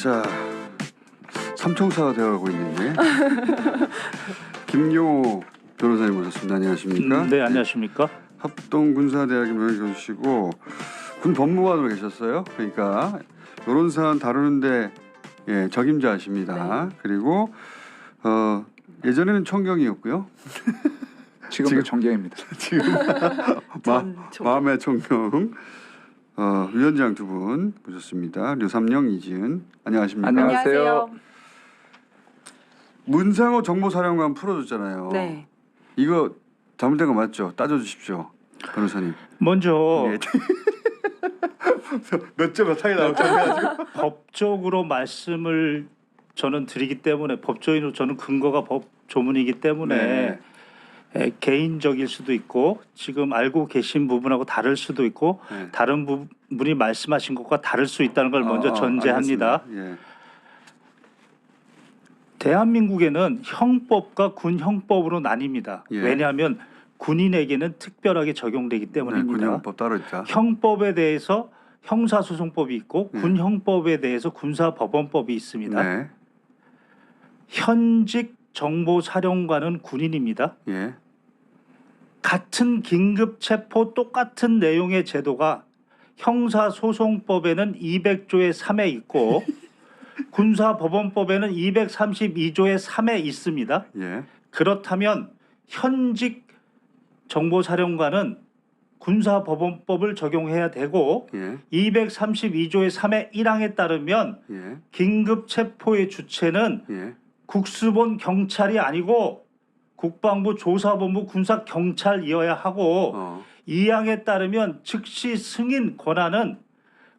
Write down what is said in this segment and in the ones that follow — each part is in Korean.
자, 삼총사가 되어가고 있는 김용호 변호사님 모셨습니다. 안녕하십니까? 네, 안녕하십니까? 합동군사대학의 명예교수시고 군 법무관으로 계셨어요. 그러니까 이런 사안 다루는데 적임자십니다. 네. 그리고 예전에는 총경이었고요. 지금도 총경입니다. 지금 마음의 총경 위원장 두 분 모셨습니다. 류삼영, 이지은. 안녕하십니까? 안녕하세요. 문상호 정보사령관 풀어줬잖아요. 네. 이거 잘못된 거 맞죠? 따져주십시오, 변호사님. 먼저 예. 몇 점 몇 하게 나왔죠? 법적으로 말씀을 저는 드리기 때문에 법조인으로 저는 근거가 법 조문이기 때문에 개인적일 수도 있고 지금 알고 계신 부분하고 다를 수도 있고 네. 다른 분이 말씀하신 것과 다를 수 있다는 걸 먼저 전제합니다. 예. 대한민국에는 형법과 군 형법으로 나뉩니다. 예. 왜냐하면 군인에게는 특별하게 적용되기 때문입니다. 군형법 따로 있다. 형법에 대해서 형사소송법이 있고 네. 군 형법에 대해서 군사법원법이 있습니다. 네. 현직 정보사령관은 군인입니다. 예. 같은 긴급체포 똑같은 내용의 제도가 형사소송법에는 200조의 3에 있고 군사법원법에는 232조의 3에 있습니다. 예. 그렇다면 현직 정보사령관은 군사법원법을 적용해야 되고 예. 232조의 3의 1항에 따르면 예. 긴급체포의 주체는 예. 국수본 경찰이 아니고 국방부 조사본부 군사경찰이어야 하고 2항에 따르면 즉시 승인 권한은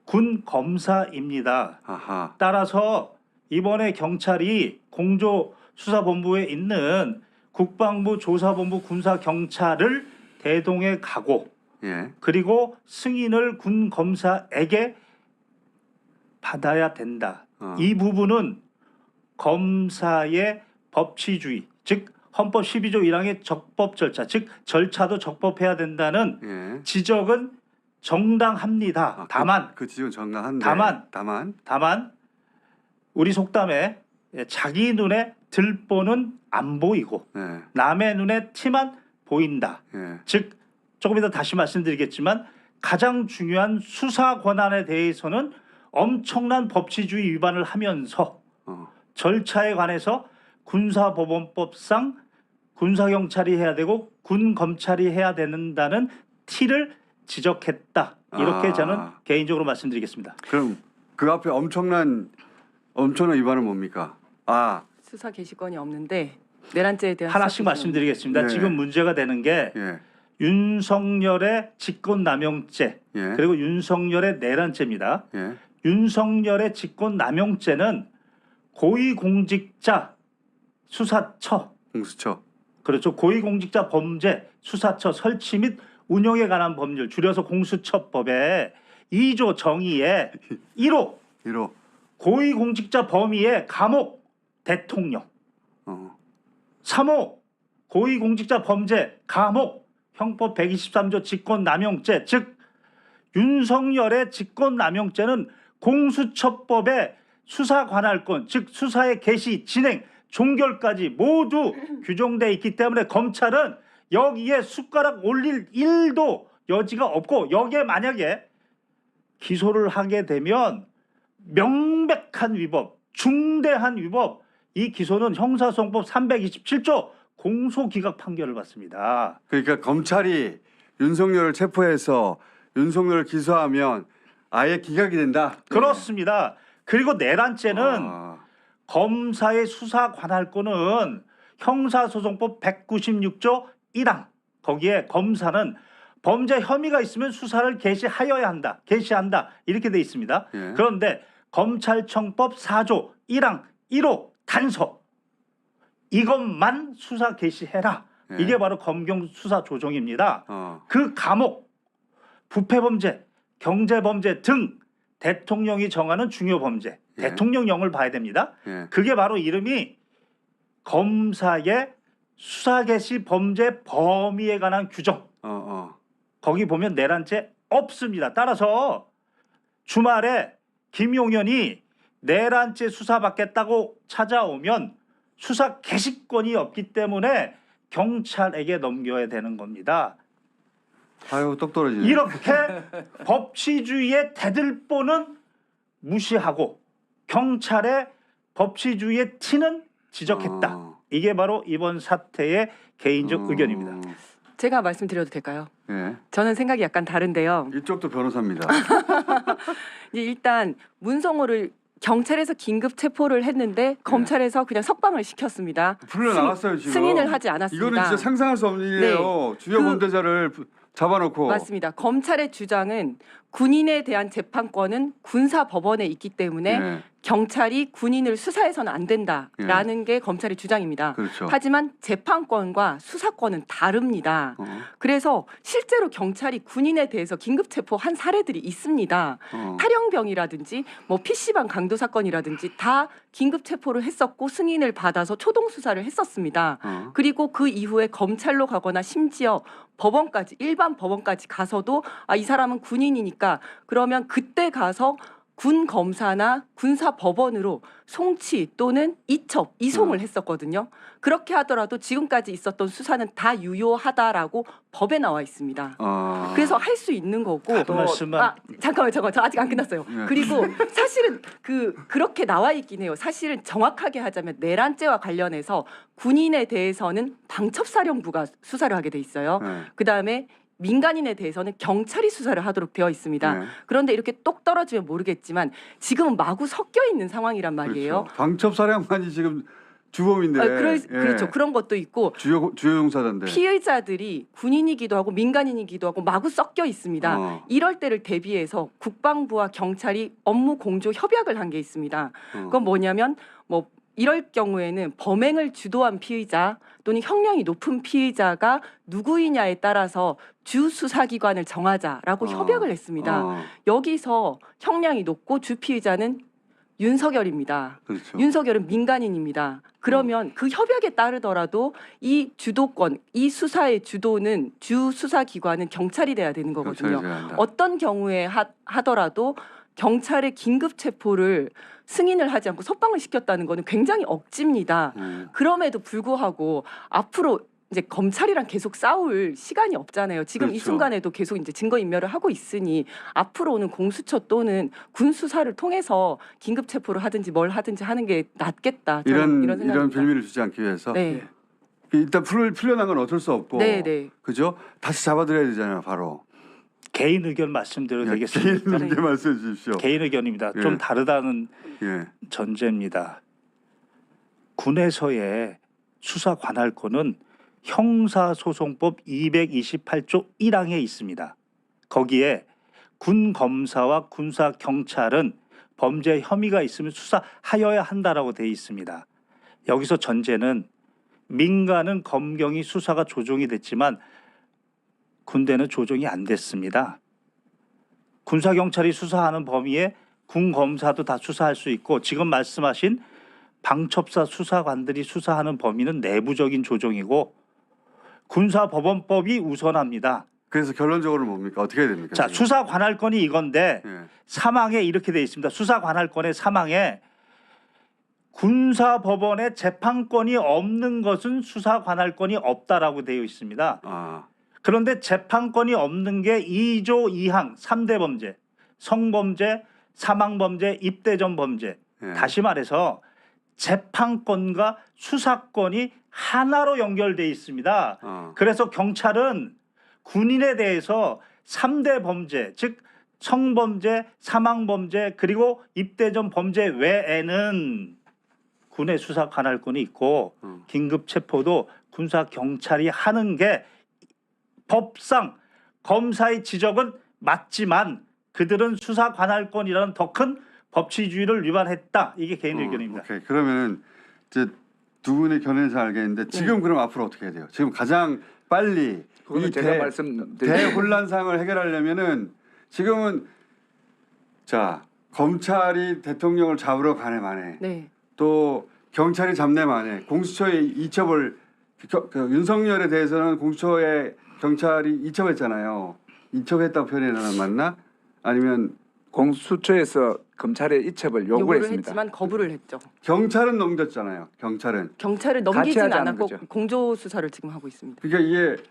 군 검사입니다. 아하. 따라서 이번에 경찰이 공조수사본부에 있는 국방부 조사본부 군사경찰을 대동해 가고 예. 그리고 승인을 군 검사에게 받아야 된다. 이 부분은 검사의 법치주의, 즉 헌법 12조 1항의 적법 절차, 즉 절차도 적법해야 된다는 예. 지적은 정당합니다. 다만 그 지금 정당한데. 다만 우리 속담에 자기 눈에 들보는 안 보이고 예. 남의 눈에 티만 보인다. 예. 즉 조금 이따 다시 말씀드리겠지만 가장 중요한 수사 권한에 대해서는 엄청난 법치주의 위반을 하면서 절차에 관해서 군사법원법상 군사경찰이 해야 되고 군검찰이 해야 된다는 티를 지적했다. 이렇게 저는 개인적으로 말씀드리겠습니다. 그럼 그 앞에 엄청난 위반은 뭡니까? 수사 개시권이 없는데 내란죄에 대한 하나씩 수사 말씀드리겠습니다. 네. 지금 문제가 되는 게 예. 윤석열의 직권남용죄 예. 그리고 윤석열의 내란죄입니다. 예. 윤석열의 직권남용죄는 고위공직자 수사처 공수처. 그렇죠. 고위공직자 범죄 수사처 설치 및 운영에 관한 법률 줄여서 공수처법의 2조 정의의 1호 1호. 고위공직자 범위의 감옥 대통령 3호 고위공직자 범죄 감옥 형법 123조 직권남용죄 즉 윤석열의 직권남용죄는 공수처법의 수사관할권 즉 수사의 개시 진행 종결까지 모두 규정돼 있기 때문에 검찰은 여기에 숟가락 올릴 일도 여지가 없고 여기에 만약에 기소를 하게 되면 명백한 위법 중대한 위법 이 기소는 형사소송법 327조 공소기각 판결을 받습니다. 그러니까 검찰이 윤석열을 체포해서 윤석열을 기소하면 아예 기각이 된다. 그렇습니다. 그리고 내란죄는 검사의 수사 관할권은 형사소송법 196조 1항 거기에 검사는 범죄 혐의가 있으면 수사를 개시하여야 한다. 개시한다. 이렇게 돼 있습니다. 예. 그런데 검찰청법 4조 1항 1호 단서 이것만 수사 개시해라. 예. 이게 바로 검경 수사 조정입니다. 그 감옥, 부패범죄, 경제범죄 등 대통령이 정하는 중요 범죄, 예. 대통령령을 봐야 됩니다. 예. 그게 바로 이름이 검사의 수사 개시 범죄 범위에 관한 규정. 거기 보면 내란죄 없습니다. 따라서 주말에 김용현이 내란죄 수사받겠다고 찾아오면 수사 개시권이 없기 때문에 경찰에게 넘겨야 되는 겁니다. 아유 똑 떨어지네. 이렇게 법치주의의 대들보는 무시하고 경찰의 법치주의의 티는 지적했다. 이게 바로 이번 사태의 개인적 의견입니다. 제가 말씀드려도 될까요? 예. 저는 생각이 약간 다른데요. 이쪽도 변호사입니다. 일단 문성호를 경찰에서 긴급 체포를 했는데 검찰에서 그냥 석방을 시켰습니다. 풀려 나갔어요 지금. 승인을 하지 않았습니다. 이거는 진짜 상상할 수 없는 일이에요. 주요 범죄자를 잡아놓고. 맞습니다. 검찰의 주장은 군인에 대한 재판권은 군사 법원에 있기 때문에 네. 경찰이 군인을 수사해서는 안 된다라는 게 검찰의 주장입니다. 그렇죠. 하지만 재판권과 수사권은 다릅니다. 그래서 실제로 경찰이 군인에 대해서 긴급 체포한 사례들이 있습니다. 탈영병이라든지 뭐 PC방 강도 사건이라든지 다 긴급 체포를 했었고 승인을 받아서 초동 수사를 했었습니다. 그리고 그 이후에 검찰로 가거나 심지어 법원까지 일반 법원까지 가서도 이 사람은 군인이니까 그러면 그때 가서 군 검사나 군사 법원으로 송치 또는 이송을 했었거든요. 그렇게 하더라도 지금까지 있었던 수사는 다 유효하다라고 법에 나와 있습니다. 그래서 할 수 있는 거고. 잠깐만요. 저 아직 안 끝났어요. 네. 그리고 사실은 그렇게 나와 있긴 해요. 사실은 정확하게 하자면 내란죄와 관련해서 군인에 대해서는 방첩사령부가 수사를 하게 돼 있어요. 네. 그다음에 민간인에 대해서는 경찰이 수사를 하도록 되어 있습니다. 네. 그런데 이렇게 똑 떨어지면 모르겠지만 지금은 마구 섞여 있는 상황이란 말이에요. 그렇죠. 방첩사령관이 지금 주범인데. 그렇죠. 그런 것도 있고 주요 용사단데. 피의자들이 군인이기도 하고 민간인이기도 하고 마구 섞여 있습니다. 이럴 때를 대비해서 국방부와 경찰이 업무 공조 협약을 한 게 있습니다. 그건 뭐냐면 뭐 이럴 경우에는 범행을 주도한 피의자 또는 형량이 높은 피의자가 누구이냐에 따라서 주 수사기관을 정하자라고 협약을 했습니다. 여기서 형량이 높고 주 피의자는 윤석열입니다. 그렇죠. 윤석열은 민간인입니다. 그러면 그 협약에 따르더라도 이 주도권, 이 수사의 주도는 주 수사기관은 경찰이 돼야 되는 거거든요. 어떤 경우에 하더라도 경찰의 긴급 체포를 승인을 하지 않고 석방을 시켰다는 거는 굉장히 억지입니다. 그럼에도 불구하고 앞으로 이제 검찰이랑 계속 싸울 시간이 없잖아요. 지금 그렇죠. 이 순간에도 계속 이제 증거 인멸을 하고 있으니 앞으로는 공수처 또는 군 수사를 통해서 긴급 체포를 하든지 뭘 하든지 하는 게 낫겠다. 이런 생각입니다. 빌미를 주지 않기 위해서. 네. 일단 풀려난 건 어쩔 수 없고. 네. 그죠? 다시 잡아들여야 되잖아요, 바로. 개인 의견 말씀드려도 되겠습니까? 개인 의견 말씀해 주십시오. 개인 의견입니다. 예. 좀 다르다는 예. 전제입니다. 군에서의 수사 관할권은 형사소송법 228조 1항에 있습니다. 거기에 군 검사와 군사 경찰은 범죄 혐의가 있으면 수사하여야 한다라고 되어 있습니다. 여기서 전제는 민간은 검경이 수사가 조정이 됐지만 군대는 조정이 안 됐습니다. 군사 경찰이 수사하는 범위에 군 검사도 다 수사할 수 있고 지금 말씀하신 방첩사 수사관들이 수사하는 범위는 내부적인 조정이고 군사법원법이 우선합니다. 그래서 결론적으로 뭡니까? 어떻게 해야 됩니까? 자, 지금? 수사 관할권이 이건데 예. 사망에 이렇게 되어 있습니다. 수사 관할권의 사망에 군사법원의 재판권이 없는 것은 수사 관할권이 없다라고 되어 있습니다. 그런데 재판권이 없는 게 2조 2항 3대 범죄, 성범죄, 사망범죄, 입대전 범죄. 예. 다시 말해서 재판권과 수사권이 하나로 연결돼 있습니다. 그래서 경찰은 군인에 대해서 3대 범죄, 즉 성범죄, 사망범죄 그리고 입대전 범죄 외에는 군의 수사 관할권이 있고 긴급 체포도 군사 경찰이 하는 게 법상 검사의 지적은 맞지만 그들은 수사 관할권이라는 더 큰 법치주의를 위반했다. 이게 개인 의견입니다. 오케이. 그러면 이제 두 분의 견해는 잘 알겠는데 지금 그럼 앞으로 어떻게 해야 돼요? 지금 가장 빨리 그거는 이 제가 말씀드린 대혼란상을 해결하려면은 지금은 자 검찰이 대통령을 잡으러 가네 마네 네. 또 경찰이 잡네 마네 공수처의 이첩을 윤석열에 대해서는 공수처의 경찰이 이첩했잖아요. 이첩했다고 표현해야 맞나? 아니면 공수처에서 검찰에 이첩을 요구를 요구를 했습니다. 했지만 거부를 했죠. 경찰은 넘겼잖아요. 경찰은. 경찰을 같이 넘기진 하자는 않았고 거죠. 공조 수사를 지금 하고 있습니다. 그러니까 이게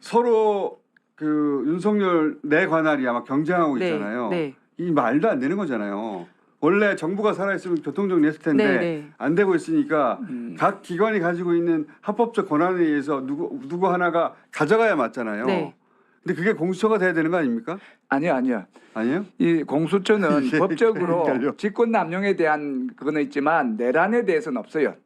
서로 그 윤석열 내 관할이 아마 경쟁하고 네, 있잖아요. 네. 이 말도 안 되는 거잖아요. 원래 정부가 살아있으면 교통정리했을 텐데 네, 네. 안 되고 있으니까 각 기관이 가지고 있는 합법적 권한에 의해서 누구 하나가 가져가야 맞잖아요. 네. 근데 그게 공수처가 돼야 되는 거 아닙니까? 아니요. 아니에요? 이 공수처는 이게 법적으로 헷갈려. 직권 남용에 대한 그거는 있지만 내란에 대해서는 없어요.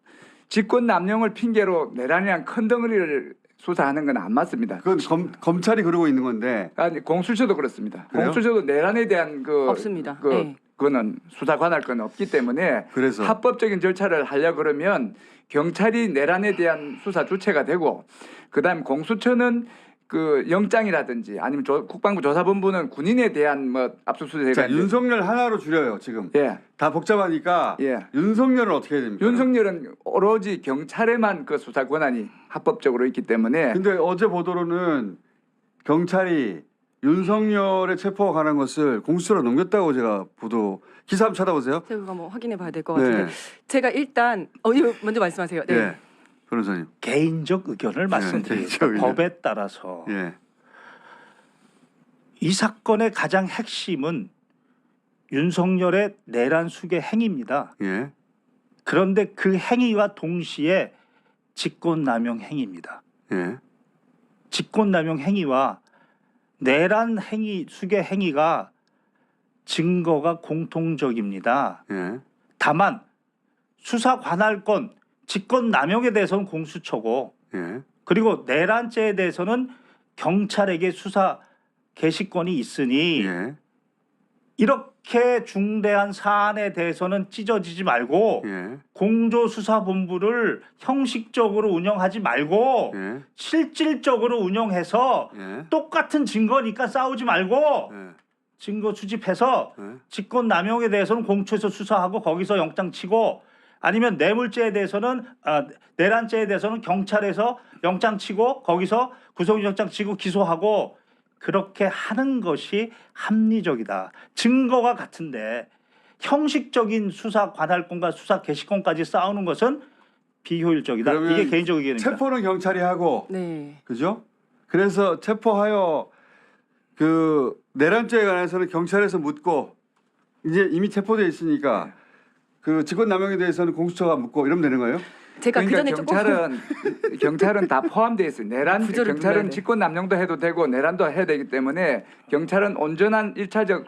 직권 남용을 핑계로 내란이란 큰 덩어리를 수사하는 건 안 맞습니다. 그건 검찰이 그러고 있는 건데. 아니 공수처도 그렇습니다. 그래요? 공수처도 내란에 대한 없습니다. 네. 그거는 수사 관할 건 없기 때문에 그래서 합법적인 절차를 하려 그러면 경찰이 내란에 대한 수사 주체가 되고 그다음 공수처는 그 영장이라든지 아니면 국방부 조사본부는 군인에 대한 뭐 압수수색이 자, 윤석열 하나로 줄여요 지금. 예. 다 복잡하니까 예. 윤석열은 어떻게 해야 됩니까? 윤석열은 오로지 경찰에만 그 수사 권한이 합법적으로 있기 때문에 근데 어제 보도로는 경찰이 윤석열의 체포가 관한 것을 공수처로 넘겼다고 제가 보도 기사 한번 찾아보세요. 제가 뭐 확인해 봐야 될 것 같은데 네. 제가 일단 이거 먼저 말씀하세요. 네. 예. 변호사님. 개인적 의견을 말씀드리겠습니다. 개인적 의견. 법에 따라서 예. 이 사건의 가장 핵심은 윤석열의 내란 수괴 행위입니다. 예. 그런데 그 행위와 동시에 직권남용 행위입니다. 예. 직권남용 행위와 내란 행위, 수괴 행위가 증거가 공통적입니다. 예. 다만 수사 관할권, 직권남용에 대해서는 공수처고 예. 그리고 내란죄에 대해서는 경찰에게 수사 개시권이 있으니 예. 이렇게 중대한 사안에 대해서는 찢어지지 말고 예. 공조수사본부를 형식적으로 운영하지 말고 예. 실질적으로 운영해서 예. 똑같은 증거니까 싸우지 말고 예. 증거 수집해서 예. 직권남용에 대해서는 공처에서 수사하고 거기서 영장 치고 아니면 뇌물죄에 대해서는 내란죄에 대해서는 경찰에서 영장 치고 거기서 구속영장 치고 기소하고 그렇게 하는 것이 합리적이다. 증거가 같은데 형식적인 수사 관할권과 수사 개시권까지 싸우는 것은 비효율적이다. 그러면 이게 개인적 의견입니다. 체포는 경찰이 하고 네. 그죠? 그래서 체포하여 그 내란죄에 관해서는 경찰에서 묻고 이제 이미 체포돼 있으니까 그 직권남용에 대해서는 공수처가 묻고 이러면 되는 거예요? 제가 그 전에 경찰은 경찰은 다 포함되어 있어요. 내란 구조를 불러야 경찰은 돼. 직권 남용도 해도 되고 내란도 해야 되기 때문에 경찰은 온전한 일차적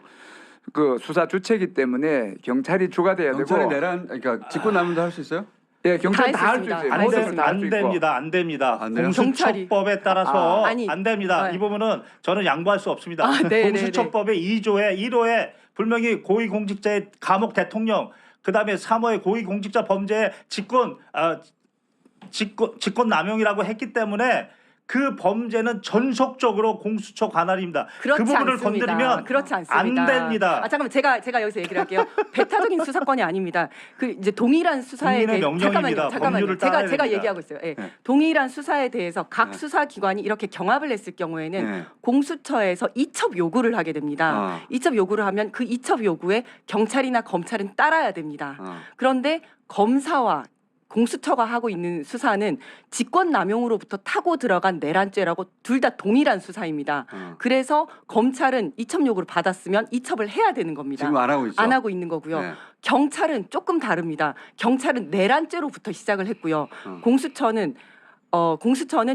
그 수사 주체이기 때문에 경찰이 주가 돼야 경찰이 되고 내란 그러니까 직권남용도 할 수 있어요? 예, 경찰 다 할 수 있습니다. 있어요. 안 모든 됐습니다. 걸다 할 수 안 있고. 됩니다. 안 됩니다. 안 돼요? 공수처법에 따라서 아니. 안 됩니다. 네. 이 부분은 저는 양보할 수 없습니다. 아, 네, 공수처법의 2조에 1호에 분명히 고위공직자의 감옥 대통령 그다음에 3호에 고위공직자 범죄 직권 남용이라고 했기 때문에 그 범죄는 전속적으로 공수처 관할입니다. 그렇지 그 부분을 않습니다. 건드리면 그렇지 않습니다. 안 됩니다. 잠깐만 제가 여기서 얘기를 할게요. 배타적인 수사권이 아닙니다. 그 이제 동일한 수사에 국민의 대해 명령입니다. 법률을 따라야 제가 됩니다. 얘기하고 있어요. 예. 네. 동일한 수사에 대해서 각 네. 수사 기관이 이렇게 경합을 했을 경우에는 네. 공수처에서 이첩 요구를 하게 됩니다. 아. 이첩 요구를 하면 그 이첩 요구에 경찰이나 검찰은 따라야 됩니다. 그런데 검사와 공수처가 하고 있는 수사는 직권남용으로부터 타고 들어간 내란죄라고 둘 다 동일한 수사입니다. 그래서 검찰은 이첩 요구를 받았으면 이첩을 해야 되는 겁니다. 지금 안 하고 있죠. 안 하고 있는 거고요. 네. 경찰은 조금 다릅니다. 경찰은 내란죄로부터 시작을 했고요. 공수처는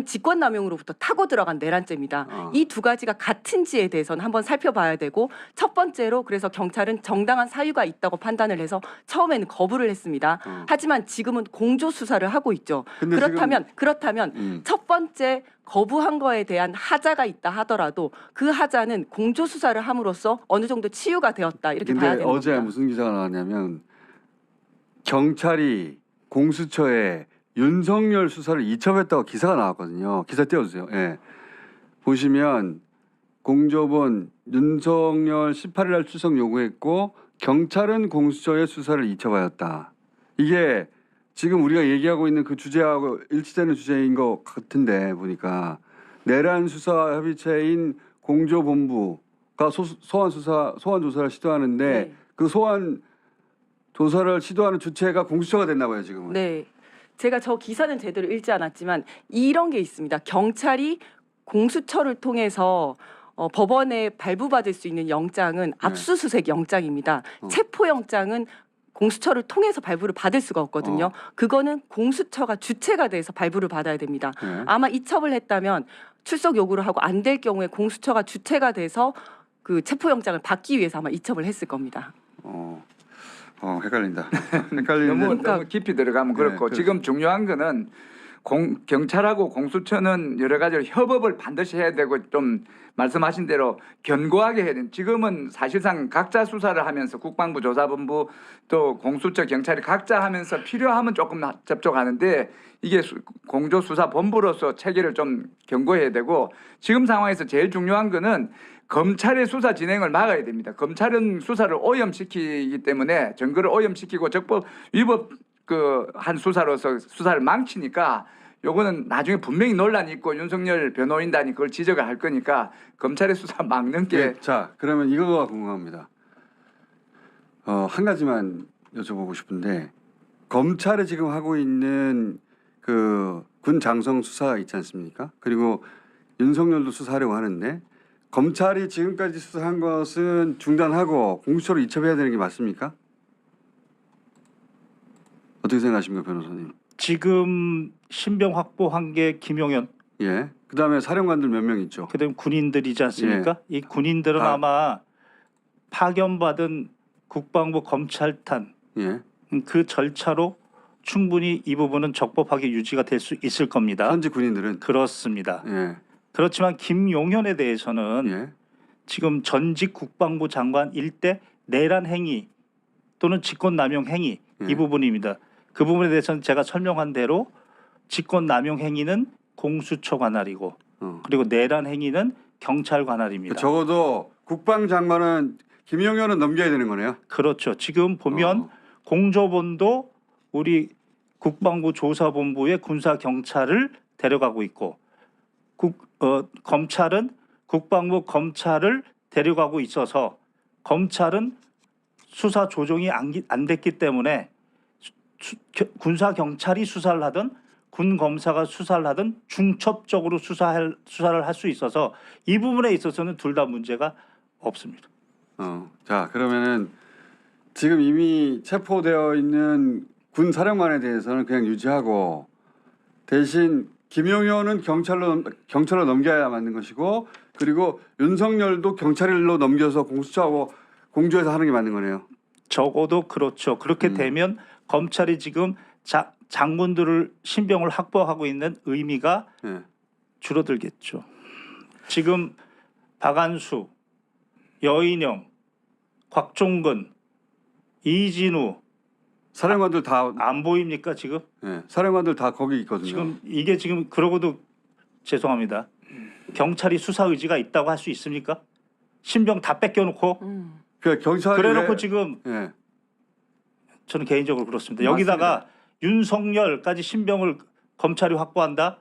직권남용으로부터 타고 들어간 내란죄입니다. 이 두 가지가 같은지에 대해서는 한번 살펴봐야 되고 첫 번째로 그래서 경찰은 정당한 사유가 있다고 판단을 해서 처음에는 거부를 했습니다. 하지만 지금은 공조 수사를 하고 있죠. 근데 그렇다면 첫 번째 거부한 거에 대한 하자가 있다 하더라도 그 하자는 공조 수사를 함으로써 어느 정도 치유가 되었다 이렇게 봐야 근데 되는 어제 겁니다. 무슨 기사가 나왔냐면 경찰이 공수처에 윤석열 수사를 이첩했다고 기사가 나왔거든요. 기사 띄워주세요. 예. 보시면 공조본 윤석열 18일 날 출석 요구했고 경찰은 공수처의 수사를 이첩하였다. 이게 지금 우리가 얘기하고 있는 그 주제하고 일치되는 주제인 것 같은데 보니까 내란 수사 협의체인 공조본부가 소환 조사를 시도하는데 네. 그 소환 조사를 시도하는 주체가 공수처가 됐나 봐요 지금은. 네. 제가 저 기사는 제대로 읽지 않았지만 이런 게 있습니다. 경찰이 공수처를 통해서 법원에 발부받을 수 있는 영장은 압수수색 영장입니다. 체포영장은 공수처를 통해서 발부를 받을 수가 없거든요. 그거는 공수처가 주체가 돼서 발부를 받아야 됩니다. 네. 아마 이첩을 했다면 출석 요구를 하고 안 될 경우에 공수처가 주체가 돼서 그 체포영장을 받기 위해서 아마 이첩을 했을 겁니다. 헷갈린다. 헷갈리는데 너무 깊이 들어가면 그렇고 그렇죠. 지금 중요한 거는 경찰하고 공수처는 여러 가지로 협업을 반드시 해야 되고 좀 말씀하신 대로 견고하게 해야 돼요. 지금은 사실상 각자 수사를 하면서 국방부 조사본부 또 공수처 경찰이 각자 하면서 필요하면 조금 접촉하는데 이게 공조수사본부로서 체계를 좀 견고해야 되고 지금 상황에서 제일 중요한 거는 검찰의 수사 진행을 막아야 됩니다. 검찰은 수사를 오염시키기 때문에 증거를 오염시키고 적법 위법 한 수사로서 수사를 망치니까 요거는 나중에 분명히 논란이 있고 윤석열 변호인단이 그걸 지적을 할 거니까 검찰의 수사 막는 게 네, 자 그러면 이거가 궁금합니다. 한 가지만 여쭤보고 싶은데 검찰이 지금 하고 있는 그 군 장성 수사 있지 않습니까? 그리고 윤석열도 수사하려고 하는데 검찰이 지금까지 수사한 것은 중단하고 공수처로 이첩해야 되는 게 맞습니까? 어떻게 생각하십니까, 변호사님? 지금 신병 확보한 게 김용현, 예. 그다음에 사령관들 몇 명 있죠. 그다음 군인들이지 않습니까? 이 군인들은 다. 아마 파견받은 국방부 검찰탄 예. 그 절차로 충분히 이 부분은 적법하게 유지가 될 수 있을 겁니다. 현지 군인들은 그렇습니다. 예. 그렇지만 김용현에 대해서는 예. 지금 전직 국방부 장관 일대 내란 행위 또는 직권남용 행위 예. 이 부분입니다. 그 부분에 대해서는 제가 설명한 대로 직권남용 행위는 공수처 관할이고 그리고 내란 행위는 경찰 관할입니다. 적어도 국방장관은 김용현은 넘겨야 되는 거네요. 그렇죠. 지금 보면 공조본도 우리 국방부 조사본부의 군사 경찰을 데려가고 있고 검찰은 국방부 검찰을 데려가고 있어서 검찰은 수사 조정이 안 됐기 때문에 군사 경찰이 수사를 하든 군 검사가 수사를 하든 중첩적으로 수사를 할 수 있어서 이 부분에 있어서는 둘 다 문제가 없습니다. 자 그러면은 지금 이미 체포되어 있는 군 사령관에 대해서는 그냥 유지하고 대신 김용현은 경찰로 넘겨야 맞는 것이고 그리고 윤석열도 경찰로 넘겨서 공수처하고 공조해서 하는 게 맞는 거네요. 적어도 그렇죠. 그렇게 되면 검찰이 지금 장군들을 신병을 확보하고 있는 의미가 예. 줄어들겠죠. 지금 박안수, 여인영, 곽종근, 이진우 사령관들 다 안 보입니까 지금? 예. 사령관들 다 거기 있거든요. 지금 이게 지금 그러고도 죄송합니다. 경찰이 수사 의지가 있다고 할 수 있습니까? 신병 다 뺏겨놓고 그 경찰이 그래놓고 지금 예. 저는 개인적으로 그렇습니다. 여기다가 윤석열까지 신병을 검찰이 확보한다?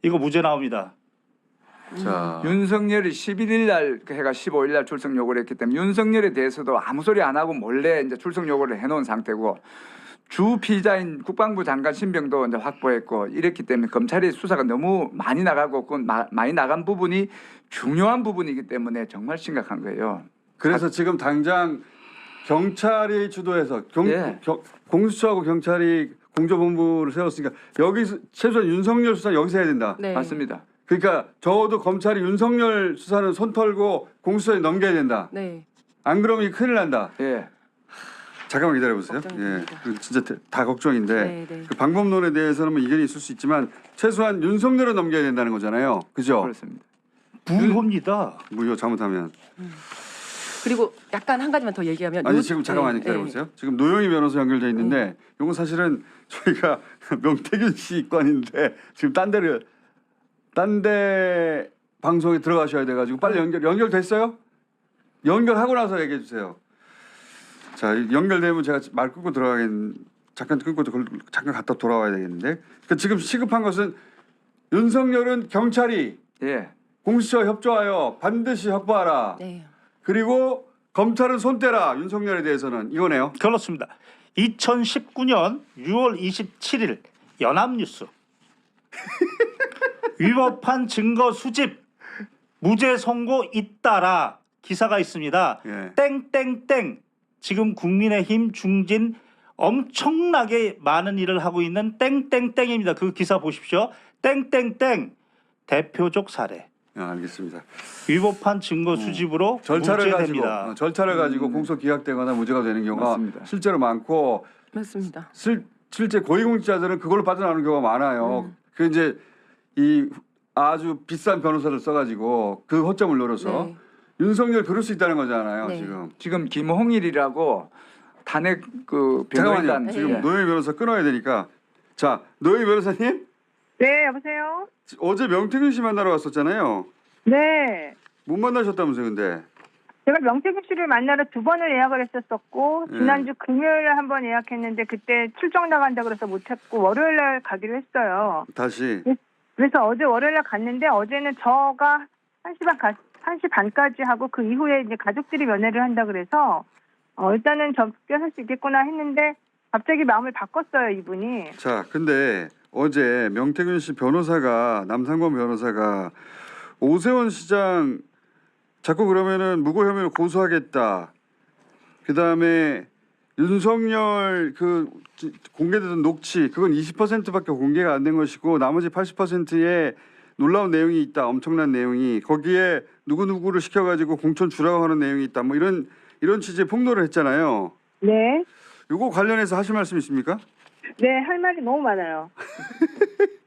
이거 무죄 나옵니다. 자 윤석열이 11일 날 해가 15일 날 출석 요구를 했기 때문에 윤석열에 대해서도 아무 소리 안 하고 몰래 이제 출석 요구를 해놓은 상태고 주 피의자인 국방부 장관 신병도 이제 확보했고 이랬기 때문에 검찰의 수사가 너무 많이 나가고 그 많이 나간 부분이 중요한 부분이기 때문에 정말 심각한 거예요. 그래서 지금 당장 경찰이 주도해서 예. 공수처하고 경찰이 공조본부를 세웠으니까 여기서 최소한 윤석열 수사 여기서 해야 된다. 네. 맞습니다. 그러니까 적어도 검찰이 윤석열 수사는 손 털고 공수처에 넘겨야 된다. 네. 안 그러면 이거 큰일 난다. 예. 잠깐만 기다려보세요. 예, 걱정입니다. 그 진짜 다 걱정인데 네, 네. 그 방법론에 대해서는 뭐 이견이 있을 수 있지만 최소한 윤석열은 넘겨야 된다는 거잖아요. 그죠? 그렇습니다. 무효입니다. 무효 잘못하면. 그리고 약간 한 가지만 더 얘기하면 아니 요- 지금 잠깐만 네, 기다려보세요. 지금 노영희 변호사 연결돼 있는데 이건 사실은 저희가 명태균 씨 건인데 지금 딴 데 방송에 들어가셔야 돼가지고 빨리 연결됐어요? 연결하고 나서 얘기해 주세요. 자 연결되면 제가 말 끊고 잠깐 끊고 잠깐 갔다 돌아와야 되겠는데 그러니까 지금 시급한 것은 윤석열은 경찰이 예. 공수처와 협조하여 반드시 확보하라. 네. 그리고 검찰은 손 떼라 윤석열에 대해서는 이거네요. 그렇습니다. 2019년 6월 27일 연합뉴스 위법한 증거 수집 무죄 선고 잇따라 기사가 있습니다. 예. 땡땡땡 지금 국민의힘 중진 엄청나게 많은 일을 하고 있는 땡땡땡입니다. 그 기사 보십시오. 땡땡땡 대표적 사례. 알겠습니다. 위법한 증거 수집으로 절차를 무죄됩니다. 가지고 공소 기각되거나 무죄가 되는 경우가 맞습니다. 실제로 많고 맞습니다. 실제 고위공직자들은 그걸로 빠져나오는 경우가 많아요. 그 이제 이 아주 비싼 변호사를 써가지고 그 허점을 노려서 네. 윤석열 그럴 수 있다는 거잖아요. 네. 지금 김홍일이라고 탄핵 그 변호인단 잠깐만요. 지금 네. 노영희 변호사 끊어야 되니까 자 노영희 변호사님 네, 여보세요? 어제 명태균 씨 만나러 왔었잖아요. 네. 못 만나셨다면서요, 근데? 제가 명태균 씨를 만나러 2번을 예약을 했었었고, 네. 지난주 금요일에 한 번 예약했는데, 그때 출장 나간다 그래서 못했고, 월요일날 가기로 했어요. 다시. 그래서 어제 월요일날 갔는데, 어제는 저가 1시 반까지 하고, 그 이후에 이제 가족들이 면회를 한다 그래서, 일단은 접견할 수 있겠구나 했는데, 갑자기 마음을 바꿨어요, 이분이. 자, 근데 어제 명태균 씨 변호사가 남상권 변호사가 오세훈 시장 자꾸 그러면은 무고 혐의로 고소하겠다. 그다음에 윤석열 그 공개되던 녹취 그건 20%밖에 공개가 안 된 것이고 나머지 80%에 놀라운 내용이 있다. 엄청난 내용이 거기에 누구누구를 시켜가지고 공천 주라고 하는 내용이 있다. 뭐 이런 취지의 폭로를 했잖아요. 네. 요거 관련해서 하실 말씀 있습니까? 네, 할 말이 너무 많아요.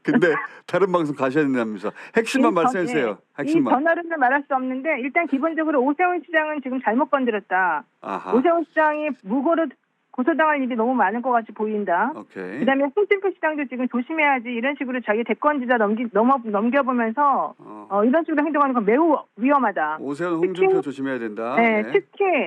근데 다른 방송 가셔야 된다면서 핵심만 말씀해 주세요. 이 핵심만. 전화로는 말할 수 없는데 일단 기본적으로 오세훈 시장은 지금 잘못 건드렸다. 아하. 오세훈 시장이 무고로 고소당할 일이 너무 많은 것 같이 보인다. 오케이. 그다음에 홍준표 시장도 지금 조심해야지 이런 식으로 자기 대권주자 넘겨보면서 이런 식으로 행동하는 건 매우 위험하다. 오세훈 홍준표 조심해야 된다. 네, 네.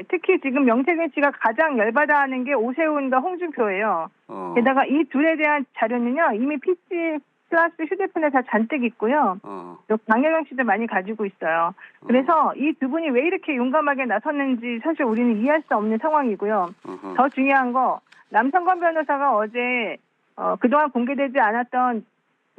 특히 지금 명태균 씨가 가장 열받아하는 게 오세훈과 홍준표예요. 게다가 이 둘에 대한 자료는요 이미 PC 플러스 휴대폰에 다 잔뜩 있고요. 또 강혜경 씨도 많이 가지고 있어요. 그래서 이 두 분이 왜 이렇게 용감하게 나섰는지 사실 우리는 이해할 수 없는 상황이고요. 더 중요한 거 남상권 변호사가 어제 그동안 공개되지 않았던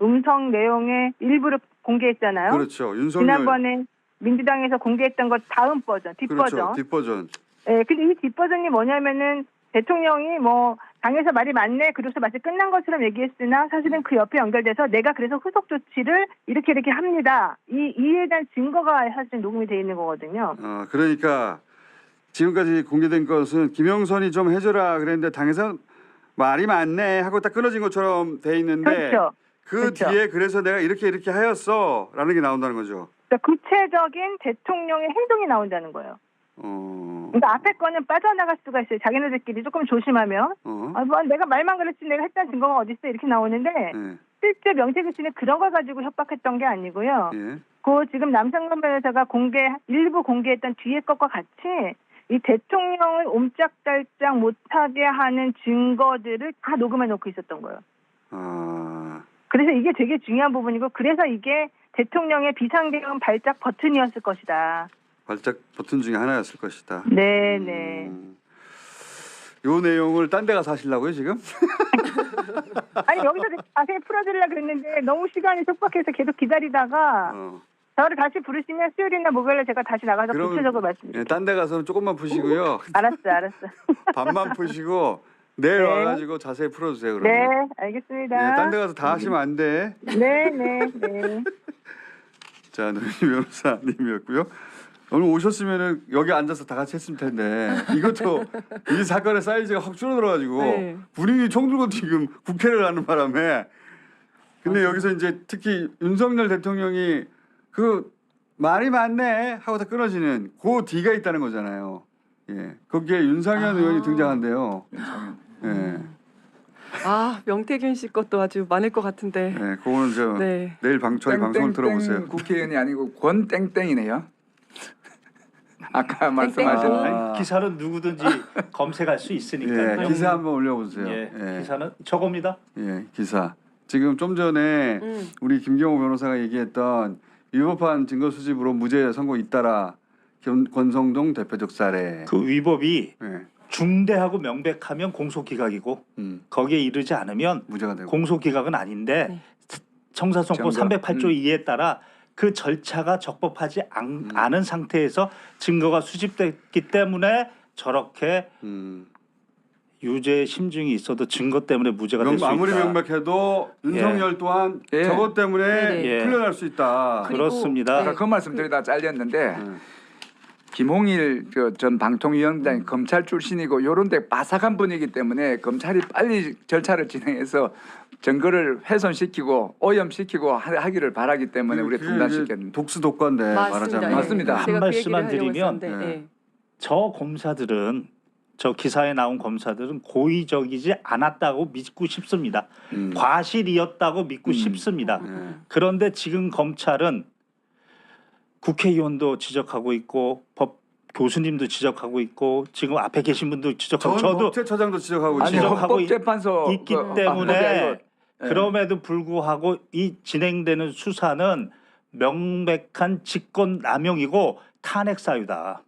음성 내용의 일부를 공개했잖아요. 그렇죠. 윤석열. 지난번에 민주당에서 공개했던 것 다음 버전, 뒷버전. 그렇죠. 뒷버전. 네, 근데 이 뒷버전이 뭐냐면은 대통령이 뭐 당에서 말이 맞네, 그래서 마치 끝난 것처럼 얘기했으나 사실은 그 옆에 연결돼서 내가 그래서 후속 조치를 이렇게 합니다. 이에 대한 증거가 사실 녹음이 돼 있는 거거든요. 그러니까 지금까지 공개된 것은 김영선이 좀 해줘라 그랬는데 당에서 말이 많네 하고 딱 끊어진 것처럼 돼 있는데 그렇죠. 그 뒤에 그래서 내가 이렇게 하였어라는 게 나온다는 거죠. 그러니까 구체적인 대통령의 행동이 나온다는 거예요. 그러니까 앞에 거는 빠져나갈 수가 있어요. 자기네들끼리 조금 조심하면. 뭐 내가 말만 그랬지 내가 했다는 증거가 어디 있어 이렇게 나오는데 네. 실제 명태균 씨는 그런 걸 가지고 협박했던 게 아니고요. 예. 그 지금 남상권 변호사가 일부 공개했던 뒤에 것과 같이 이 대통령을 옴짝달짝 못하게 하는 증거들을 다 녹음해 놓고 있었던 거예요. 그래서 이게 되게 중요한 부분이고 그래서 이게 대통령의 비상대응 발작 버튼이었을 것이다. 발작 버튼 중에 하나였을 것이다. 네네. 요 내용을 딴 데 가서 하시려고요 지금? 아니 여기서 자세히 풀어드리려고 그랬는데 너무 시간이 촉박해서 계속 기다리다가 저를 다시 부르시면 수요일이나 목요일에 제가 다시 나가서 구체적으로 말씀드릴게요. 딴 데 가서는 조금만 푸시고요. 알았어. 반만 푸시고 내일 네. 와가지고 자세히 풀어주세요. 그러면. 네, 알겠습니다. 딴 데 가서 다 하시면 안 돼. 네. 자, 노영희 변호사님이었고요. 오늘 오셨으면은 여기 앉아서 다 같이 했을 텐데 이것도 이 사건의 사이즈가 확 줄어들어가지고 네. 분위기 총 들고 지금 국회를 하는 바람에 근데 여기서 이제 특히 윤석열 대통령이 그 말이 많네 하고 다 끊어지는 그 뒤가 있다는 거잖아요. 예, 거기에 윤상현 의원이 등장한대요. 예, 명태균 씨 것도 아주 많을 것 같은데. 예, 그거는 저 네. 내일 저희 방송을 들어보세요. 국회의원이 아니고 권땡땡이네요. 아까 말씀하신 아니, 기사는 누구든지 검색할 수 있으니까. 예, 기사 한번 올려보세요. 예, 기사는 저겁니다. 예, 기사. 지금 좀 전에 우리 김경호 변호사가 얘기했던 위법한 증거 수집으로 무죄 선고 잇따라 권성동 대표적 사례. 그 위법이 예. 중대하고 명백하면 공소기각이고 거기에 이르지 않으면 무죄가 되고. 공소기각은 아닌데 네. 형사소송법 증거. 308조 2에 따라 그 절차가 적법하지 않은 상태에서 증거가 수집됐기 때문에 저렇게 유죄 심증이 있어도 증거 때문에 무죄가 될 수 있다. 아무리 명백해도 윤석열 또한 예. 저것 때문에 네네. 풀려날 수 있다. 그리고- 그렇습니다. 아까 그 말씀 드리다 잘렸는데 네. 김홍일 전 방통위원장이 검찰 출신이고 요런데 바삭한 분이기 때문에 검찰이 빨리 절차를 진행해서 증거를 훼손시키고 오염시키고 하기를 바라기 때문에 우리가 중단시켰는데 독수 독과인데 말하자면. 예. 맞습니다. 제가 한 그 말씀만 얘기를 하려고 드리면 했었는데, 네. 예. 저 검사들은 저 기사에 나온 검사들은 고의적이지 않았다고 믿고 싶습니다. 과실이었다고 믿고 싶습니다. 예. 그런데 지금 검찰은 국회의원도 지적하고 있고 법 교수님도 지적하고 있고 지금 앞에 계신 분도 지적하고 전 저도 법제처장도 지적하고 아니 있죠. 지적하고 헌법재판소 있기 그- 때문에 예. 그럼에도 불구하고 이 진행되는 수사는 명백한 직권남용이고 탄핵 사유다.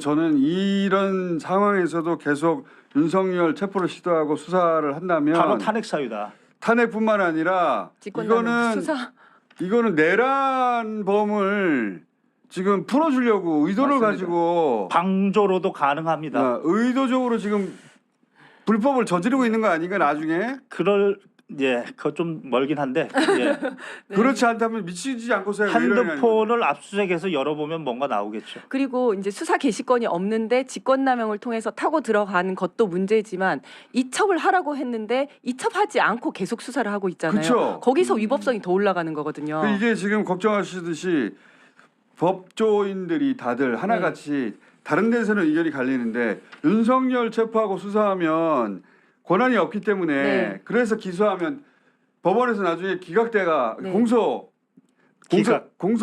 저는 이런 상황에서도 계속 윤석열 체포를 시도하고 수사를 한다면 바로 탄핵 사유다. 탄핵뿐만 아니라 직권남용 수사. 이거는 내란범을 지금 풀어주려고 의도를 맞습니다. 가지고 방조로도 가능합니다. 의도적으로 지금 불법을 저지르고 있는 거 아닌가 나중에 그거 좀 멀긴 한데 예. 그렇지 않다면 미치지 않고서 왜 이러냐는 거죠. 핸드폰을 압수수색해서 열어보면 뭔가 나오겠죠. 그리고 이제 수사 개시권이 없는데 직권남용을 통해서 타고 들어가는 것도 문제지만 이첩을 하라고 했는데 이첩하지 않고 계속 수사를 하고 있잖아요. 그쵸. 거기서 위법성이 더 올라가는 거거든요. 이게 지금 걱정하시듯이 법조인들이 다들 하나같이 다른 데서는 의견이 갈리는데 윤석열 체포하고 수사하면 권한이 없기 때문에 네. 그래서 기소하면 법원에서 나중에 기각돼가 네. 공소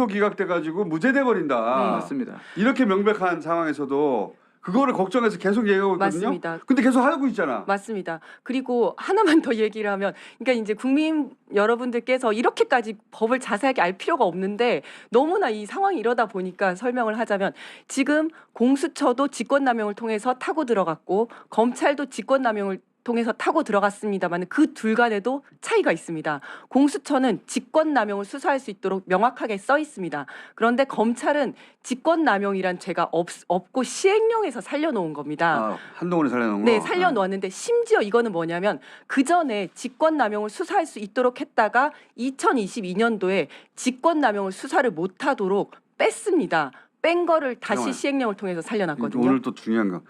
기각돼 가지고 무죄돼 버린다. 네. 맞습니다. 이렇게 명백한 상황에서도 그거를 걱정해서 계속 얘기하고 있거든요. 맞습니다. 근데 계속 하고 있잖아. 맞습니다. 그리고 하나만 더 얘기를 하면, 그러니까 이제 국민 여러분들께서 이렇게까지 법을 자세하게 알 필요가 없는데 너무나 이 상황이 이러다 보니까 설명을 하자면 지금 공수처도 직권남용을 통해서 타고 들어갔고 검찰도 직권남용을 통해서 타고 들어갔습니다만 그 둘 간에도 차이가 있습니다. 공수처는 직권남용을 수사할 수 있도록 명확하게 써 있습니다. 그런데 검찰은 직권남용이란 죄가 없고 시행령에서 살려놓은 겁니다. 한동훈이 살려놓은 거. 네, 살려놓았는데 심지어 이거는 뭐냐면 그 전에 직권남용을 수사할 수 있도록 했다가 2022년도에 직권남용을 수사를 못하도록 뺐습니다. 뺀 거를 다시 잠깐만. 시행령을 통해서 살려놨거든요. 오늘 또 중요한 거.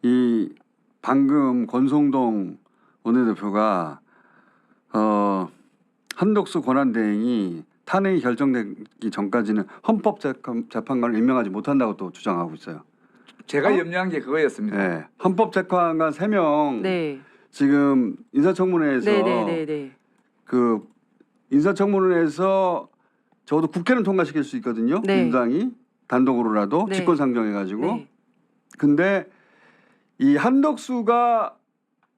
이 방금 권성동 원내대표가 한덕수 권한대행이 탄핵이 결정되기 전까지는 헌법재판관을 임명하지 못한다고 또 주장하고 있어요. 제가 염려한 게 그거였습니다. 네. 헌법재판관 3명 네, 지금 인사청문회에서 네. 그 인사청문회에서 적어도 국회는 통과시킬 수 있거든요. 네. 민주당이 단독으로라도 네. 직권상정해가지고. 네. 근데 이 한덕수가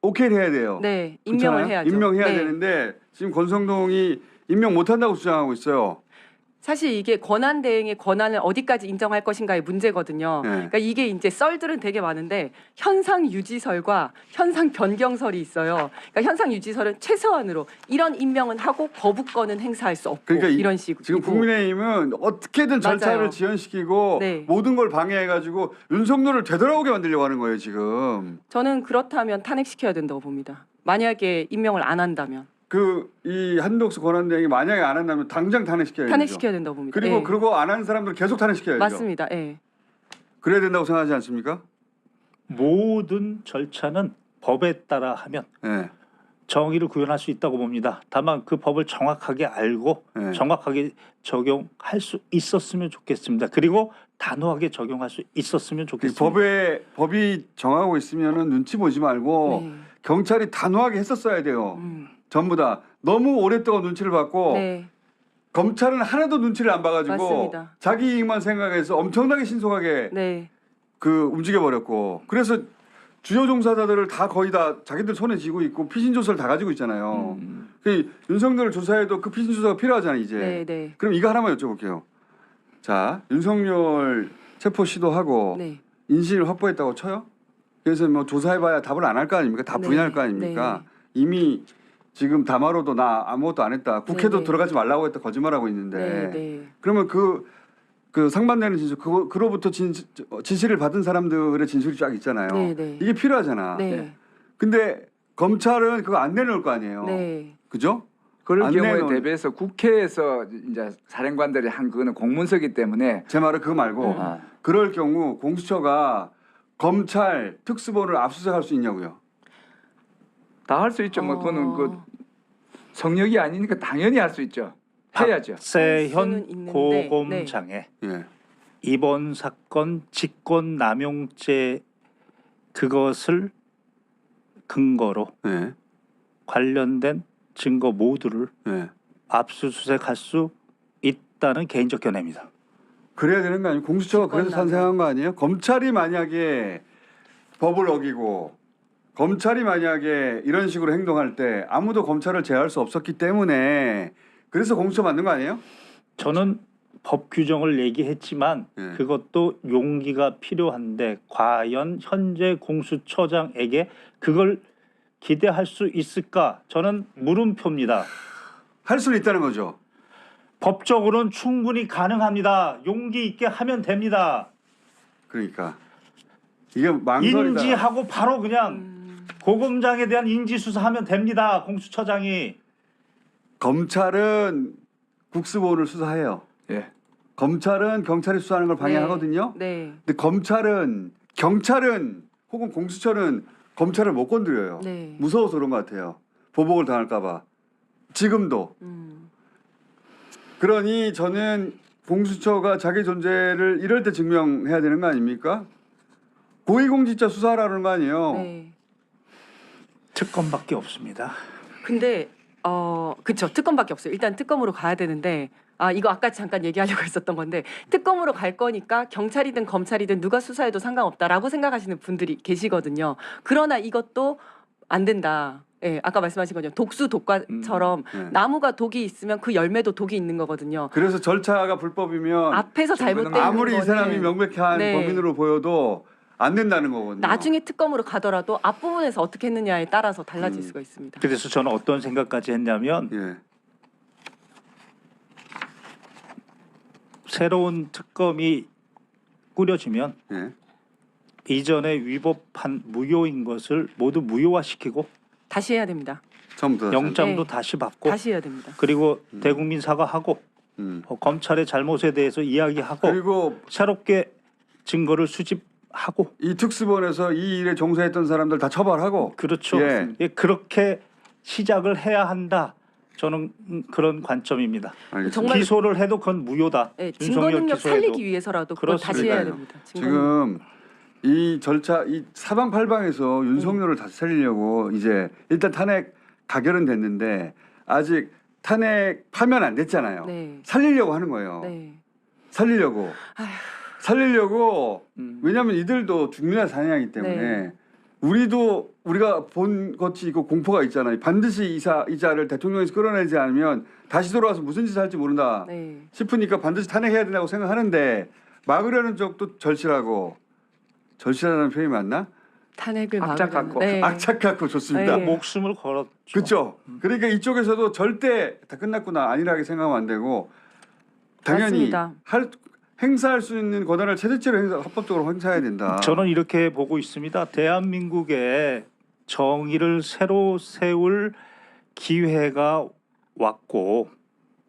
오케이를 해야 돼요. 네, 임명을 그렇잖아요? 해야죠. 임명해야 네. 되는데 지금 권성동이 임명 못한다고 주장하고 있어요. 사실 이게 권한 대행의 권한을 어디까지 인정할 것인가의 문제거든요. 네. 그러니까 이게 이제 썰들은 되게 많은데 현상 유지설과 현상 변경설이 있어요. 그러니까 현상 유지설은 최소한으로 이런 임명은 하고 거부권은 행사할 수 없고 그러니까 이런 식으로. 지금 국민의힘은 어떻게든 절차를 맞아요. 지연시키고 네. 모든 걸 방해해가지고 윤석열을 되돌아오게 만들려고 하는 거예요 지금. 저는 그렇다면 탄핵시켜야 된다고 봅니다. 만약에 임명을 안 한다면 이 한덕수 권한대행이 만약에 안 한다면 당장 탄핵시켜야죠. 탄핵시켜야 된다고 봅니다. 그리고 예. 그러고 안 하는 사람들 계속 탄핵시켜야죠. 맞습니다. 예. 그래야 된다고 생각하지 않습니까? 모든 절차는 법에 따라 하면 예. 정의를 구현할 수 있다고 봅니다. 다만 그 법을 정확하게 알고 네. 정확하게 적용할 수 있었으면 좋겠습니다. 그리고 단호하게 적용할 수 있었으면 이 좋겠습니다. 법이 정하고 있으면은 눈치 보지 말고 네. 경찰이 단호하게 했었어야 돼요. 음. 전부 다 너무 오랫동안 눈치를 받고 네. 검찰은 하나도 눈치를 안 봐가지고 맞습니다. 자기 이익만 생각해서 엄청나게 신속하게 네. 움직여 버렸고 그래서 주요 종사자들을 다 거의 다 자기들 손에 쥐고 있고 피신 조서를 다 가지고 있잖아요. 그 윤석열을 조사해도 그 피신 조서가 필요하잖아요 이제. 네. 네. 그럼 이거 하나만 여쭤볼게요. 자 윤석열 체포 시도하고 네. 인신을 확보했다고 쳐요? 그래서 뭐 조사해봐야 답을 안 할 거 아닙니까? 다 부인할 네. 거 아닙니까? 이미 지금 담화로도 나 아무것도 안 했다. 국회도 네. 들어가지 말라고 했다 거짓말하고 있는데 네. 네. 그러면 그 상반되는 진술 그로부터 지시를 받은 사람들의 진술이 쫙 있잖아요. 네. 네. 이게 필요하잖아. 네. 근데 검찰은 그거 안 내놓을 거 아니에요. 네. 그죠? 그럴 안 경우에 내놓은- 대비해서 국회에서 이제 사령관들이 한 그거는 공문서기 때문에 제 말은 그거 말고 아, 그럴 경우 공수처가 검찰 특수본을 압수수색할 수 있냐고요. 다 할 수 있죠. 뭐 그거는 그 성역이 아니니까 당연히 할 수 있죠. 해야죠. 할 수는 박세현 있는데, 고검장의 예. 이번 사건 직권남용죄 그것을 근거로 예. 관련된 증거 모두를 예. 압수수색할 수 있다는 개인적 견해입니다. 그래야 되는 거 아니에요? 공수처가 그래서 직권남용. 탄생한 거 아니에요? 검찰이 만약에 법을 어기고 검찰이 만약에 이런 식으로 행동할 때 아무도 검찰을 제어할 수 없었기 때문에 그래서 공수처 만든 거 아니에요? 저는 법 규정을 얘기했지만 예. 그것도 용기가 필요한데 과연 현재 공수처장에게 그걸 기대할 수 있을까? 저는 물음표입니다. 할 수는 있다는 거죠. 법적으로는 충분히 가능합니다. 용기 있게 하면 됩니다. 그러니까 이게 망설이다. 인지하고 바로 그냥 고검장에 대한 인지 수사하면 됩니다. 공수처장이. 검찰은 국수본을 수사해요. 예. 검찰은 경찰이 수사하는 걸 방해하거든요. 네. 근데 경찰은 혹은 공수처는 검찰을 못 건드려요. 네. 무서워서 그런 것 같아요. 보복을 당할까봐. 지금도. 그러니 저는 공수처가 자기 존재를 이럴 때 증명해야 되는 거 아닙니까? 고위공직자 수사하라는 거 아니에요. 네. 특검밖에 없습니다. 근데 그쵸, 특검밖에 없어요. 일단 특검으로 가야 되는데 이거 아까 잠깐 얘기하려고 했었던 건데 특검으로 갈 거니까 경찰이든 검찰이든 누가 수사해도 상관없다라고 생각하시는 분들이 계시거든요. 그러나 이것도 안 된다. 예, 아까 말씀하신 거죠. 독수 독과처럼 네. 나무가 독이 있으면 그 열매도 독이 있는 거거든요. 그래서 절차가 불법이면 앞에서 잘못된 아무리 이 거는 사람이 명백한 네. 범인으로 보여도 안 된다는 거거든요. 나중에 특검으로 가더라도 앞부분에서 어떻게 했느냐에 따라서 달라질 수가 있습니다. 그래서 저는 어떤 생각까지 했냐면 예. 새로운 특검이 꾸려지면 예. 이전에 위법한 무효인 것을 모두 무효화시키고 다시 해야 됩니다. 처음부터 영장도 네. 다시 받고 다시 해야 됩니다. 그리고 대국민 사과하고 검찰의 잘못에 대해서 이야기하고 그리고 새롭게 증거를 수집하고 이 특수본에서 이 일에 종사했던 사람들 다 처벌하고 그렇죠. 예. 예, 그렇게 시작을 해야 한다. 저는 그런 관점입니다. 알겠습니다. 정말 기소를 해도 그건 무효다. 네, 증거 윤석열 능력 기소해도. 살리기 위해서라도 그걸 다시 해야 그러니까요. 됩니다. 증거 능력. 지금 이 절차 이 사방팔방에서 윤석열을 다시 살리려고 이제 일단 탄핵 가결은 됐는데 아직 탄핵 파면 안 됐잖아요. 네. 살리려고 하는 거예요. 네. 살리려고. 아휴. 살리려고 왜냐하면 이들도 죽느냐 사느냐이기 때문에 네. 우리가 본 것이 있고 공포가 있잖아요. 반드시 이 자를 대통령에서 끌어내지 않으면 다시 돌아와서 무슨 짓을 할지 모른다 네. 싶으니까 반드시 탄핵해야 된다고 생각하는데 막으려는 쪽도 절실하고 절실하다는 표현이 맞나? 탄핵을 악착같고. 막으려는- 네. 악착같고 좋습니다. 네. 목숨을 걸었죠. 그렇죠. 그러니까 이쪽에서도 절대 다 끝났구나 안일하게 생각하면 안 되고 당연히 맞습니다. 행사할 수 있는 권한을 최대치로 합법적으로 행사해야 된다. 저는 이렇게 보고 있습니다. 대한민국에 정의를 새로 세울 기회가 왔고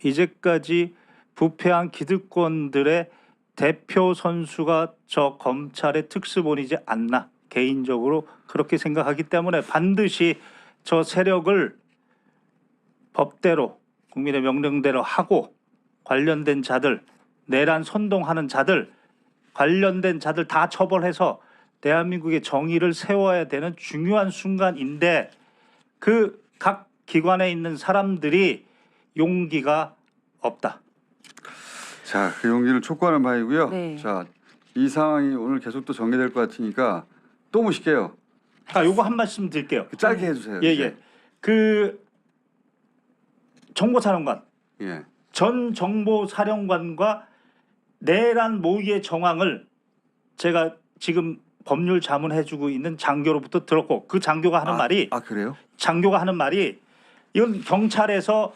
이제까지 부패한 기득권들의 대표 선수가 저 검찰의 특수본이지 않나 개인적으로 그렇게 생각하기 때문에 반드시 저 세력을 법대로 국민의 명령대로 하고 관련된 자들 내란 선동하는 자들 관련된 자들 다 처벌해서 대한민국의 정의를 세워야 되는 중요한 순간인데 그 각 기관에 있는 사람들이 용기가 없다. 자, 그 용기를 촉구하는 바이고요. 네. 자, 이 상황이 오늘 계속 또 전개될 것 같으니까 또 모실게요. 요거 한 말씀 드릴게요. 짧게 해주세요. 예. 그 정보사령관 예. 전 정보사령관과 내란 모의의 정황을 제가 지금 법률 자문해주고 있는 장교로부터 들었고 그 장교가 하는 말이 그래요? 장교가 하는 말이 이건 경찰에서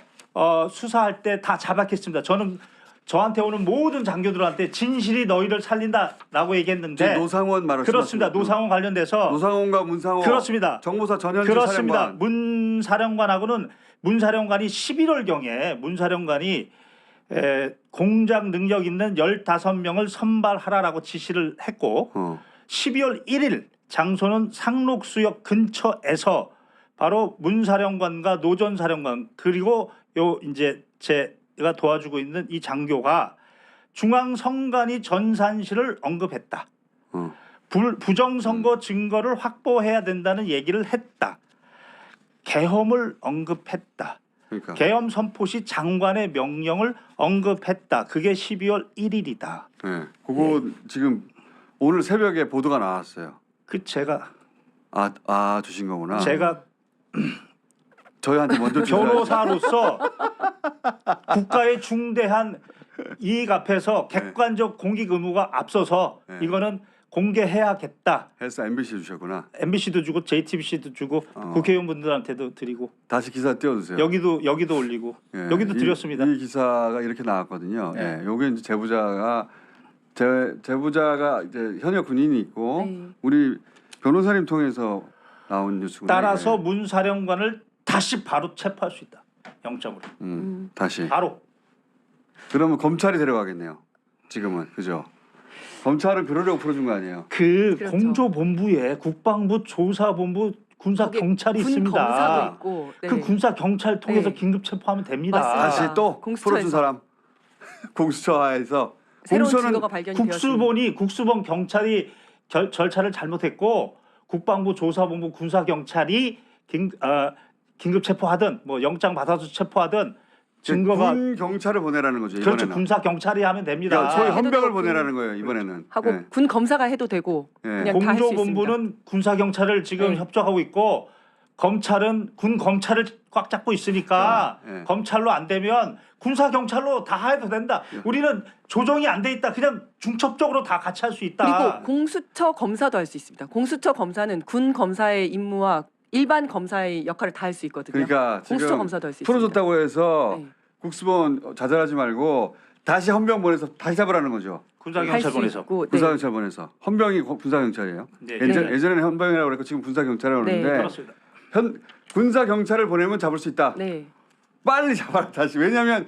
수사할 때 다 자박했습니다. 저는 저한테 오는 모든 장교들한테 진실이 너희를 살린다라고 얘기했는데 노상원 말을 그렇습니다. 노상원 관련돼서 노상원과 문상호 그렇습니다. 정보사 전현주 그렇습니다. 사령관. 문 사령관하고는 문 사령관이 11월경에 문 사령관이 공작 능력 있는 15명을 선발하라라고 지시를 했고 12월 1일 장소는 상록수역 근처에서 바로 문 사령관과 노 전 사령관 그리고 요 이제 제가 도와주고 있는 이 장교가 중앙선관위 전산실을 언급했다. 부정선거 증거를 확보해야 된다는 얘기를 했다. 계엄을 언급했다. 그러니까. 계엄 선포 시 장관의 명령을 언급했다. 그게 12월 1일이다. 네, 그거 지금 오늘 새벽에 보도가 나왔어요. 그 제가 주신 거구나. 제가 저희한테 먼저 변호사로서 국가의 중대한 이익 앞에서 객관적 공익 의무가 앞서서 네. 이거는 공개해야겠다. 해서 MBC 주셨구나. MBC도 주고 JTBC도 주고 국회의원분들한테도 드리고 다시 기사 띄워주세요. 여기도 올리고 예, 여기도 드렸습니다. 이 기사가 이렇게 나왔거든요. 네. 예, 요게 이제 제보자가 이제 현역 군인이 있고 네. 우리 변호사님 통해서 나온 뉴스구나. 따라서 이게. 문 사령관을 다시 바로 체포할 수 있다. 영장으로. 다시. 바로. 그러면 검찰이 데려가겠네요. 지금은 그죠? 검찰은 그러려고 풀어준 거 아니에요? 그 그렇죠. 공조본부에 국방부 조사본부 군사 거기에 경찰이 군 있습니다. 검사도 있고. 네. 그 군사 경찰 통해서 네. 긴급 체포하면 됩니다. 맞습니다. 다시 또 공수처에서. 풀어준 사람 공수처하에서 새로운 공수처는 증거가 발견이 되었습니다. 국수본 경찰이 절차를 잘못했고 국방부 조사본부 군사 경찰이 긴급 체포하든 뭐 영장 받아서 체포하든 증거가 군 경찰을 보내라는 거죠. 그렇죠. 이번에는. 군사 경찰이 하면 됩니다. 그러니까 소위 해도 헌병을 되고 보내라는 거예요. 이번에는. 하고 네. 군 검사가 해도 되고 네. 그냥 다 할 수 있습니다. 공조본부는 군사 경찰을 지금 네. 협조하고 있고 검찰은 군 검찰을 꽉 잡고 있으니까 네. 검찰로 안 되면 군사 경찰로 다 해도 된다. 우리는 조정이 안 돼 있다. 그냥 중첩적으로 다 같이 할 수 있다. 그리고 공수처 검사도 할 수 있습니다. 공수처 검사는 군 검사의 임무와 일반 검사의 역할을 다 할 수 있거든요. 그러니까 공수처 지금 검사도 할 수 있습니다. 풀어줬다고 해서 네. 국수본 좌절하지 말고 다시 헌병 보내서 다시 잡으라는 거죠. 군사 할 경찰 수 보내서. 있고, 네. 군사경찰 보내서 헌병이 군사경찰이에요. 네. 예전에는 헌병이라고 그랬고 지금 군사경찰이라고 네. 그러는데 그렇습니다. 군사경찰을 보내면 잡을 수 있다. 네. 빨리 잡아라 다시. 왜냐하면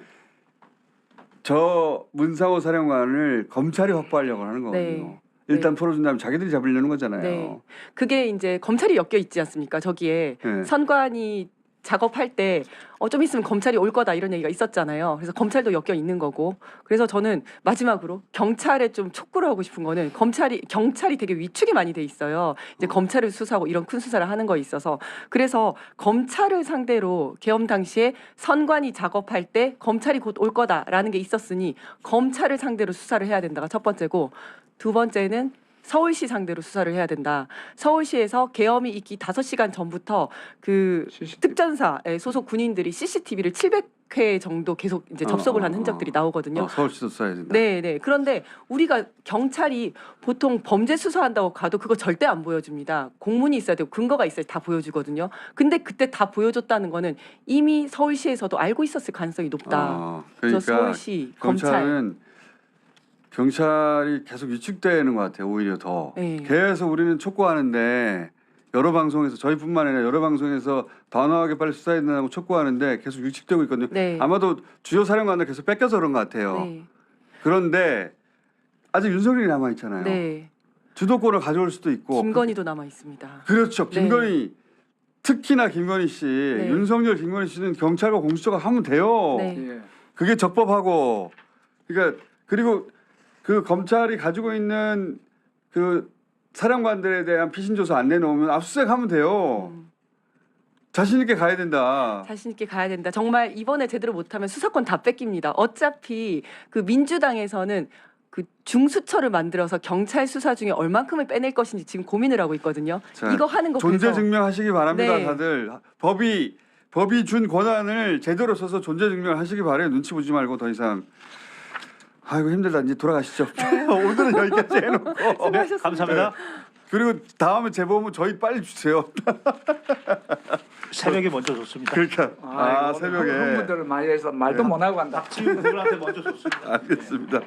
저 문상호 사령관을 검찰이 확보하려고 하는 거거든요. 네. 일단 풀어준 다음에 자기들이 잡으려는 거잖아요. 네. 그게 이제 검찰이 엮여 있지 않습니까? 저기에 네. 선관위 작업할 때 좀 있으면 검찰이 올 거다 이런 얘기가 있었잖아요. 그래서 검찰도 엮여 있는 거고. 그래서 저는 마지막으로 경찰에 좀 촉구를 하고 싶은 거는 경찰이 되게 위축이 많이 돼 있어요. 이제 검찰을 수사하고 이런 큰 수사를 하는 거에 있어서 그래서 검찰을 상대로 계엄 당시에 선관위 작업할 때 검찰이 곧 올 거다라는 게 있었으니 검찰을 상대로 수사를 해야 된다가 첫 번째고 두 번째는 서울시 상대로 수사를 해야 된다. 서울시에서 계엄이 있기 5시간 전부터 그 특전사에 소속 군인들이 CCTV를 700회 정도 계속 이제 접속을 한 흔적들이 나오거든요. 서울시도 써야 된다. 네, 네. 그런데 우리가 경찰이 보통 범죄 수사한다고 가도 그거 절대 안 보여줍니다. 공문이 있어야 되고 근거가 있어야 다 보여주거든요. 근데 그때 다 보여줬다는 거는 이미 서울시에서도 알고 있었을 가능성이 높다. 그러니까 그래서 서울시 검찰. 검찰은 경찰이 계속 위축되는 것 같아요. 오히려 더 네. 계속 우리는 촉구하는데 여러 방송에서 저희뿐만 아니라 여러 방송에서 단호하게 빨리 수사해야 된다고 촉구하는데 계속 위축되고 있거든요. 네. 아마도 주요 사령관들 계속 뺏겨서 그런 것 같아요. 네. 그런데 아직 윤석열이 남아 있잖아요. 네. 주도권을 가져올 수도 있고. 김건희도 남아 있습니다. 그렇죠. 김건희 특히나 김건희 씨, 네. 윤석열, 김건희 씨는 경찰과 공수처가 하면 돼요. 네. 예. 그게 적법하고. 그러니까 그리고 그 검찰이 가지고 있는 그 사령관들에 대한 피신 조서 안 내놓으면 압수수색하면 돼요. 자신 있게 가야 된다. 자신 있게 가야 된다. 정말 이번에 제대로 못하면 수사권 다 뺏깁니다. 어차피 그 민주당에서는 그 중수처를 만들어서 경찰 수사 중에 얼만큼을 빼낼 것인지 지금 고민을 하고 있거든요. 자, 이거 하는 거 존재 그래서 증명하시기 바랍니다, 네. 다들. 법이 준 권한을 제대로 써서 존재 증명하시기 바래요. 눈치 보지 말고 더 이상. 아이고 힘들다. 이제 돌아가시죠. 오늘은 여기까지 해놓고. 수고하셨습니다. 감사합니다. 그리고 다음에 제보면 저희 빨리 주세요. 새벽에 먼저 줬습니다. 그러니까 아이고, 새벽에. 흥분들을 많이 해서 말도 못 하고 한다. 박지훈 그분한테 먼저 줬습니다. 알겠습니다.